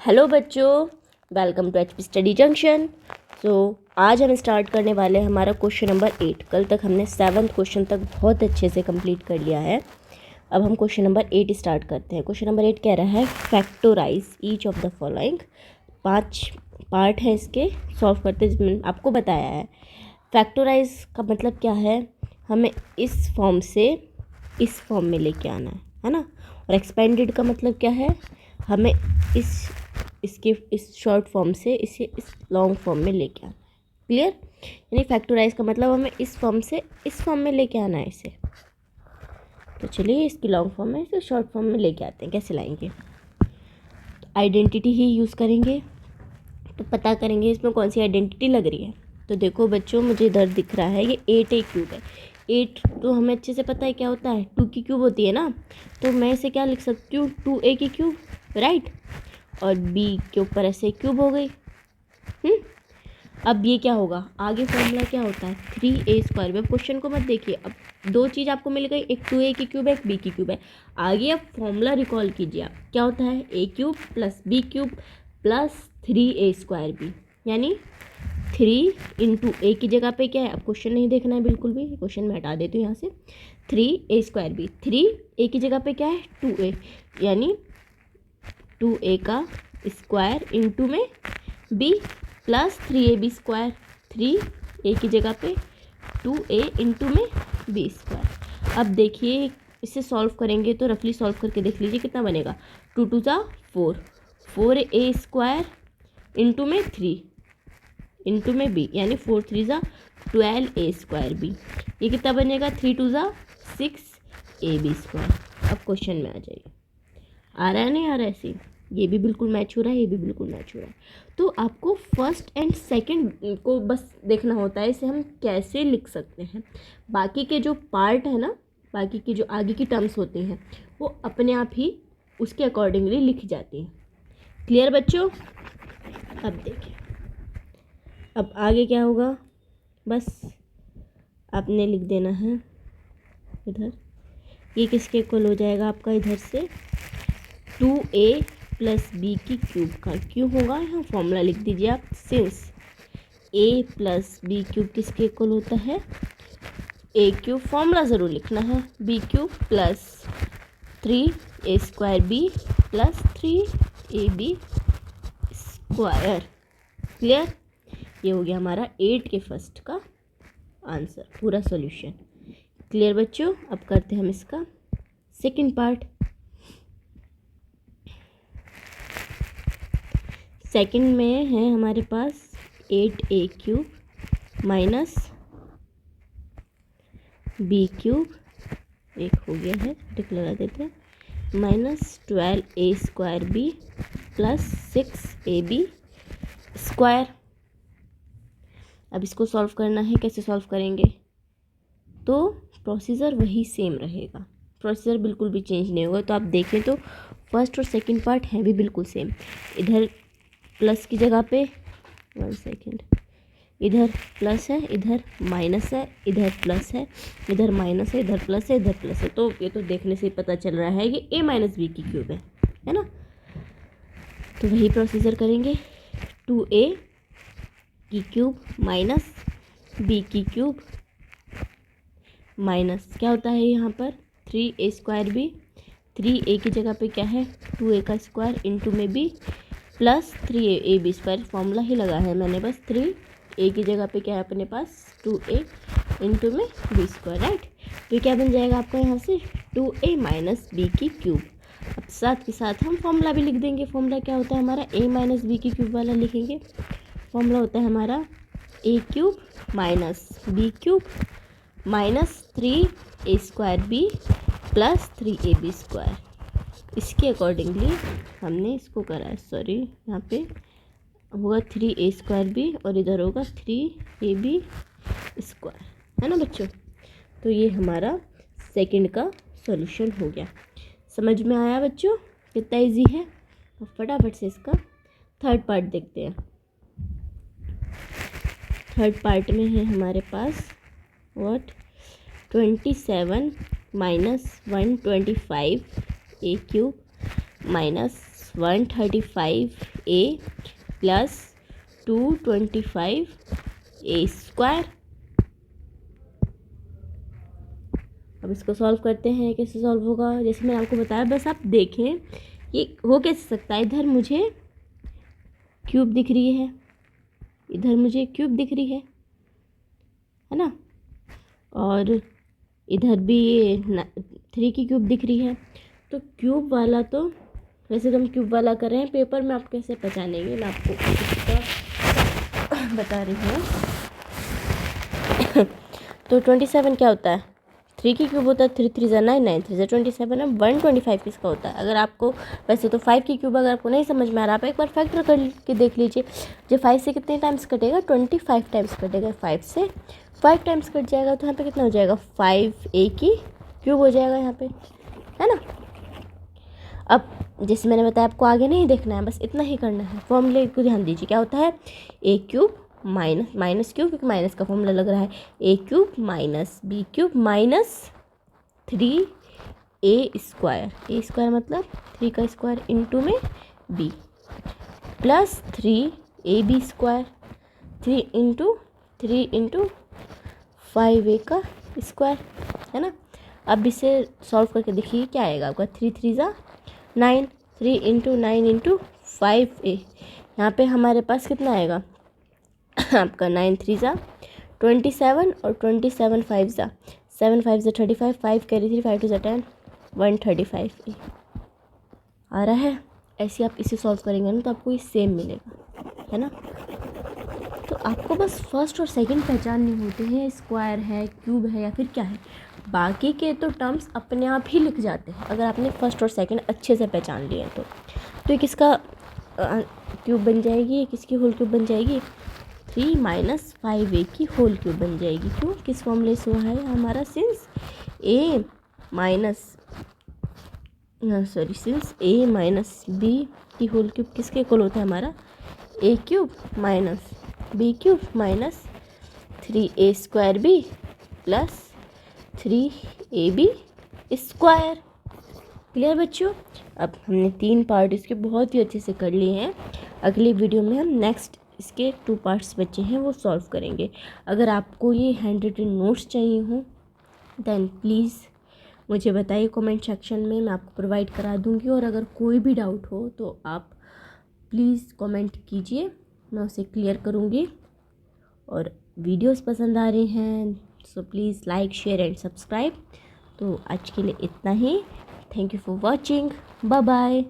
Hello बच्चों, welcome to HP study junction. आज हम स्टार्ट करने वाले हैं हमारा क्वेश्चन नंबर 8। कल तक हमने 7th क्वेश्चन तक बहुत अच्छे से कंप्लीट कर लिया है। अब हम क्वेश्चन नंबर 8 स्टार्ट करते हैं। क्वेश्चन नंबर 8 कह रहा है factorise each of the following. 5 part है इसके, सॉल्व करते जिसमें आपको बताया है। फैक्टोराइज का मतलब क्या है, हमें इस फॉर्म से इस फॉर्म में लेके आना है ना। और एक्सपेंडेड का मतलब क्या है, हमें इस शॉर्ट फॉर्म से इसे इस लॉन्ग फॉर्म में लेके आना है। क्लियर? यानी फैक्टोराइज का मतलब हमें इस फॉर्म से इस फॉर्म में लेके आना है इसे। तो चलिए इसकी लॉन्ग फॉर्म में इसे शॉर्ट फॉर्म में लेके आते हैं। कैसे लाएंगे? तो आइडेंटिटी ही यूज़ करेंगे। तो पता करेंगे इसमें कौन सी आइडेंटिटी लग रही है। तो देखो बच्चों, मुझे इधर दिख रहा है ये 8a क्यूब है। 8 तो हमें अच्छे से पता है क्या होता है, 2 की क्यूब होती है ना। तो मैं इसे क्या लिख सकती हूँ, 2a की क्यूब, राइट। और b के ऊपर ऐसे क्यूब हो गई। अब ये क्या होगा, आगे फॉर्मूला क्या होता है, 3a²। अब क्वेश्चन को मत देखिए, अब दो चीज़ आपको मिल गई, एक 2a की क्यूब है, एक b की क्यूब है। आगे अब फॉर्मूला रिकॉल कीजिए आप, क्या होता है, a cube plus b cube plus 3a²b, यानी 3 इंटू ए की जगह पे क्या है, अब क्वेश्चन नहीं देखना है बिल्कुल भी, क्वेश्चन मैं हटा देती हूँ यहाँ से। 3a²b, 3a की जगह पे क्या है 2a, यानी 2a का स्क्वायर इंटू में b प्लस 3ab²। 3a की जगह पे 2a इंटू में b²। अब देखिए इसे सॉल्व करेंगे तो रफली सॉल्व करके देख लीजिए कितना बनेगा। 2 2 जा 4, 4a² इंटू में 3 इंटू में b, यानी 4 3 जा 12a²b। ये कितना बनेगा, 3 2 जा 6ab²। अब क्वेश्चन में आ जाइए, आ रहा है नहीं आ रहा है ऐसे, ये भी बिल्कुल मैच हो रहा है, ये भी बिल्कुल मैच हो रहा है। तो आपको फर्स्ट एंड सेकंड को बस देखना होता है, इसे हम कैसे लिख सकते हैं। बाकी के जो पार्ट है ना, बाकी की जो आगे की टर्म्स होती हैं वो अपने आप ही उसके अकॉर्डिंगली लिखी जाती हैं। क्लियर बच्चों? अब देखिए अब आगे क्या होगा, बस आपने लिख देना है इधर, ये किसके इक्वल हो जाएगा आपका, इधर से 2a प्लस बी की क्यूब का क्यों होगा, यहाँ फॉर्मूला लिख दीजिए आप। Since a plus B cube किसके इक्वल होता है, a क्यूब, फॉर्मूला ज़रूर लिखना है, b cube plus 3a²b plus 3ab²। Clear? ये हो गया हमारा 8 के फर्स्ट का आंसर, पूरा सॉल्यूशन। क्लियर बच्चों? अब करते हैं हम इसका सेकंड पार्ट। सेकंड में है हमारे पास 8a³ माइनस b³ एक हो गया है, टिक लगा देते हैं, माइनस 12a²b प्लस 6ab²। अब इसको सॉल्व करना है, कैसे सॉल्व करेंगे, तो प्रोसीजर वही सेम रहेगा, प्रोसीजर बिल्कुल भी चेंज नहीं होगा। तो आप देखें तो फर्स्ट और सेकंड पार्ट हैं भी बिल्कुल सेम। इधर प्लस की जगह पे 1 सेकेंड, इधर प्लस है, इधर माइनस है, इधर प्लस है, इधर माइनस है, इधर प्लस है, इधर प्लस है। तो ये तो देखने से पता चल रहा है कि a माइनस बी की क्यूब है ना। तो वही प्रोसीजर करेंगे, 2a की क्यूब माइनस b की क्यूब माइनस क्या होता है यहाँ पर 3a²b, 3a की जगह पे क्या है 2a का स्क्वायर इंटू में b प्लस 3ab²। फॉर्मूला ही लगा है मैंने बस, 3a की जगह पे क्या है अपने पास 2a इंटू में b², राइट। तो क्या बन जाएगा आपका यहाँ से 2a माइनस बी की क्यूब। अब साथ के साथ हम फॉर्मूला भी लिख देंगे। फॉर्मूला क्या होता है हमारा, a माइनस बी की क्यूब वाला लिखेंगे। फॉर्मूला होता है हमारा a³ minus b³ minus 3a²b plus 3ab²। इसके अकॉर्डिंगली हमने इसको करा है, सॉरी यहाँ पे होगा 3a²b और इधर होगा 3ab², है ना बच्चों। तो ये हमारा सेकंड का सॉल्यूशन हो गया। समझ में आया बच्चों, कितना इजी है। अब फटाफट से इसका थर्ड पार्ट देखते हैं। थर्ड पार्ट में है हमारे पास what 27 minus 125 a³ minus 135 a plus 225a²। अब इसको सॉल्व करते हैं। कैसे सॉल्व होगा, जैसे मैंने आपको बताया, बस आप देखें ये हो कैसे सकता है। इधर मुझे क्यूब दिख रही है, इधर मुझे क्यूब दिख रही है ना, और इधर भी 3 की क्यूब दिख रही है। तो क्यूब वाला, तो वैसे तो हम क्यूब वाला कर रहे हैं, पेपर में आप कैसे पहचानेंगे, मैं आपको इसका बता रही हूँ। तो 27 क्या होता है, 3 की क्यूब होता है, 3 3 ज़ा 9, 9 3 ज़ा 27 है। 125 किसका होता है। अगर आपको वैसे तो 5 की क्यूब अगर आपको नहीं समझ में आ रहा, आप एक बार फैक्टर करके देख लीजिए। जो 5 से कितने टाइम्स कटेगा, 25 टाइम्स कटेगा। 5 से 5 टाइम्स कट जाएगा तो यहाँ पे कितना हो जाएगा, 5a की क्यूब हो जाएगा यहाँ पे, है ना। अब जैसे मैंने बताया, आपको आगे नहीं देखना है, बस इतना ही करना है। फॉर्मूले को ध्यान दीजिए, क्या होता है, a क्यूब माइनस क्यूब, क्योंकि माइनस का फॉर्मूला लग रहा है, a cube minus b cube minus 3a² a² मतलब 3 का स्क्वायर इंटू में b plus 3ab², 3 into 5a का स्क्वायर, है ना। अब इसे सॉल्व करके देखिए क्या आएगा आपका, 3 3 ज़ा 9, 3 इंटू 9 इंटू 5a। यहाँ पे हमारे पास कितना आएगा आपका, 9 3 ज़ा 27 और 27 5 ज़ा 7 5 ज़ा 35, 5 कैरी 3, 5 2 ज़ा 10, 135a आ रहा है। ऐसे आप इसे सॉल्व करेंगे ना तो आपको ये सेम मिलेगा, है ना। तो आपको बस फर्स्ट और सेकंड पहचानने होते हैं, स्क्वायर है, क्यूब है या फिर क्या है। बाकी के तो टर्म्स अपने आप ही लिख जाते हैं अगर आपने फर्स्ट और सेकंड अच्छे से पहचान लिए तो ये किसका क्यूब बन जाएगी, किसकी होल क्यूब बन जाएगी, 3 माइनस 5a की होल क्यूब बन जाएगी। क्यों, किस फॉर्मूले से हुआ है हमारा, सिंस a माइनस b की होल क्यूब किसके इक्वल होता है हमारा, a cube minus b cube minus 3a² plus 3ab²। Clear बच्चों। अब हमने 3 पार्ट इसके बहुत ही अच्छे से कर लिए हैं। अगली वीडियो में हम नेक्स्ट इसके 2 पार्ट्स बचे हैं वो सॉल्व करेंगे। अगर आपको ये हैंड रिटन नोट्स चाहिए हों देन प्लीज़ मुझे बताइए कमेंट सेक्शन में, मैं आपको प्रोवाइड करा दूंगी। और अगर कोई भी डाउट हो तो आप प्लीज़ कमेंट कीजिए, मैं उसे क्लियर करूंगी। और वीडियोस पसंद आ रही हैं so please like share and subscribe. तो आज के लिए इतना ही। Thank you for watching, bye bye.